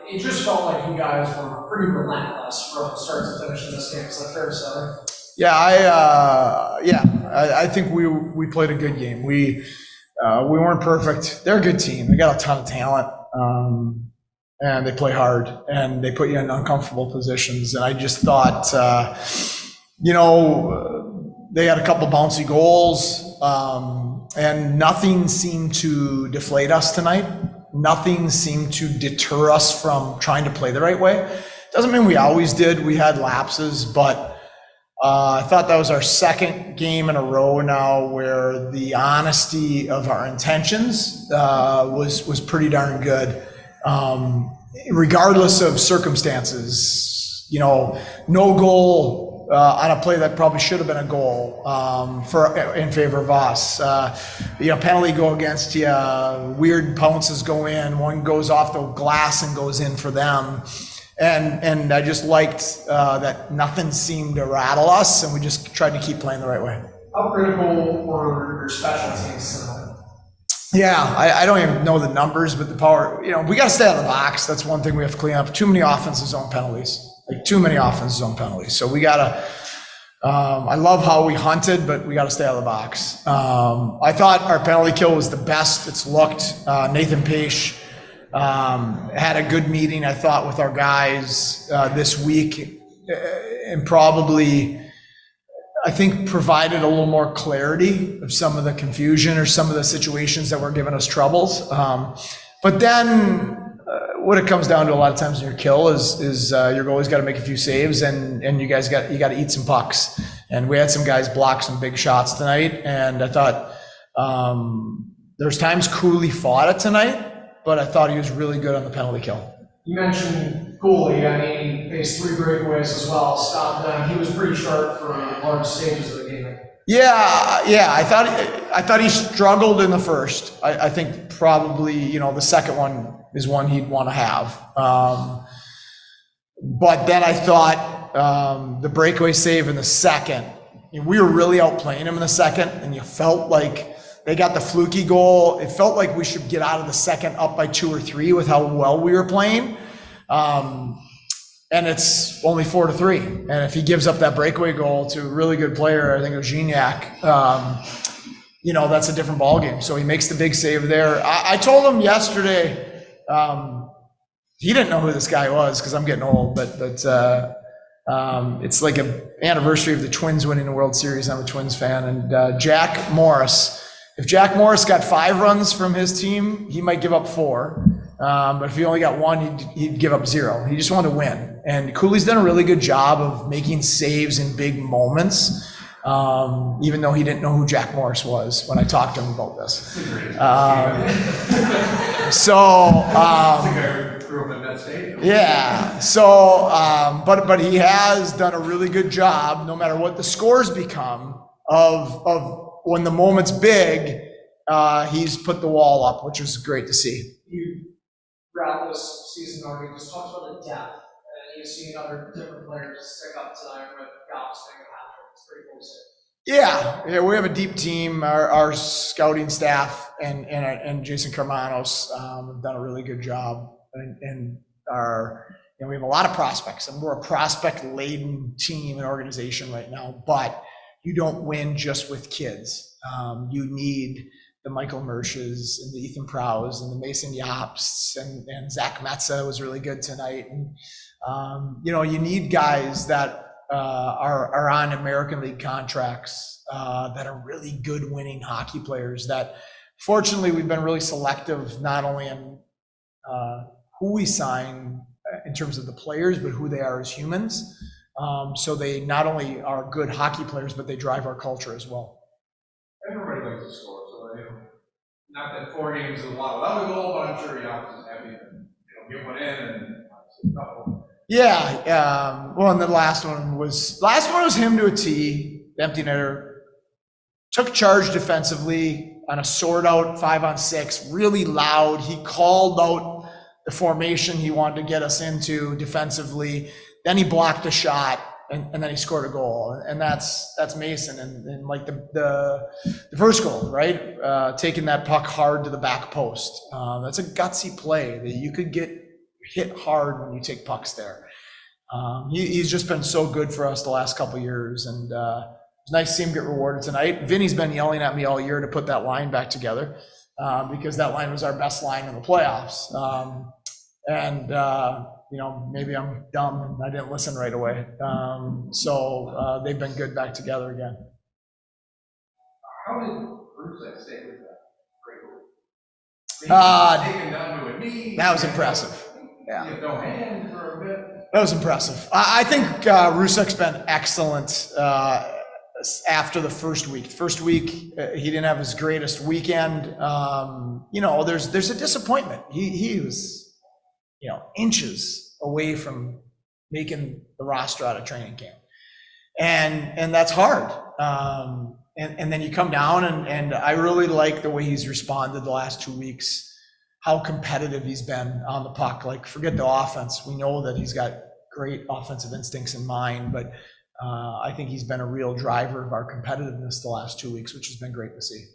It just felt like you guys were pretty relentless from start to finish in this game. Is that fair to say? Yeah, I think we played a good game. We weren't perfect. They're a good team. They got a ton of talent, and they play hard, and they put you in uncomfortable positions. And I just thought, they had a couple bouncy goals, and nothing seemed to deflate us tonight. Nothing seemed to deter us from trying to play the right way. Doesn't mean we always did. We had lapses, but I thought that was our second game in a row now where the honesty of our intentions was pretty darn good, regardless of circumstances. No goal on a play that probably should have been a goal in favor of us. Penalty go against you, weird pounces go in, one goes off the glass and goes in for them. And I just liked that nothing seemed to rattle us, and we just tried to keep playing the right way. How critical were your special teams tonight? Yeah, I don't even know the numbers, but the power, we got to stay out of the box. That's one thing we have to clean up. Too many offensive zone penalties. Too many offensive zone penalties. So we got to, I love how we hunted, but we got to stay out of the box. I thought our penalty kill was the best it's looked. Nathan Page had a good meeting, I thought, with our guys this week, and probably, I think, provided a little more clarity of some of the confusion or some of the situations that were giving us troubles. But then what it comes down to a lot of times in your kill is your goalie's got to make a few saves, and you got to eat some pucks. And we had some guys block some big shots tonight, and I thought there's times Cooley fought it tonight, but I thought he was really good on the penalty kill. You mentioned Cooley. He faced 3 breakaways as well, stopped them. He was pretty sharp for large stages of the game. Yeah. I thought he struggled in the first. I think probably the second one is one he'd want to have. But then I thought the breakaway save in the second, we were really outplaying him in the second, and you felt like they got the fluky goal. It felt like we should get out of the second up by 2 or 3 with how well we were playing. And it's only 4-3. And if he gives up that breakaway goal to a really good player, I think it was Gignac, that's a different ballgame. So he makes the big save there. I told him yesterday, he didn't know who this guy was because I'm getting old, but it's like an anniversary of the Twins winning the World Series. I'm a Twins fan. And Jack Morris, if Jack Morris got 5 runs from his team, he might give up 4. But if he only got 1, he'd give up 0. He just wanted to win. And Cooley's done a really good job of making saves in big moments, even though he didn't know who Jack Morris was when I talked to him about this. Yeah. So, but he has done a really good job, no matter what the scores become, of when the moment's big, he's put the wall up, which was great to see. Throughout this season already, just talked about the depth, and you've seen other different players stick up tonight with Gallups being a hat-trick. It's pretty cool to see. Yeah, we have a deep team. Our scouting staff and Jason Carmanos have done a really good job, and we have a lot of prospects, and we're a prospect-laden team and organization right now. But you don't win just with kids. You need the Michael Mershes and the Ethan Prowse and the Mason Yops and Zach Metza was really good tonight. And, you need guys that are on American League contracts that are really good winning hockey players that fortunately we've been really selective, not only in who we sign in terms of the players, but who they are as humans. So they not only are good hockey players, but they drive our culture as well. Everybody likes to score. Not that 4 games is a lot without a goal, but I'm sure Yops is happy to get one in and a couple. Yeah. Well, and the last one was him to a tee, the empty netter, took charge defensively on a sort out 5-on-6, really loud. He called out the formation he wanted to get us into defensively. Then he blocked a shot. And then he scored a goal, and that's Mason, and like the first goal, right? Taking that puck hard to the back post. That's a gutsy play that you could get hit hard when you take pucks there. He's just been so good for us the last couple of years, and it's nice to see him get rewarded tonight. Vinny's been yelling at me all year to put that line back together because that line was our best line in the playoffs. Maybe I'm dumb and I didn't listen right away. So they've been good back together again. How did Bruce stay with that? Taken down to a knee. That was impressive. Yeah. You have no hand for a bit. That was impressive. I think Rusak's been excellent after the first week. First week, he didn't have his greatest weekend. There's a disappointment. He was, inches away from making the roster out of training camp. And that's hard. And then you come down and I really like the way he's responded the last 2 weeks, how competitive he's been on the puck. Like, forget the offense. We know that he's got great offensive instincts in mind, but I think he's been a real driver of our competitiveness the last 2 weeks, which has been great to see.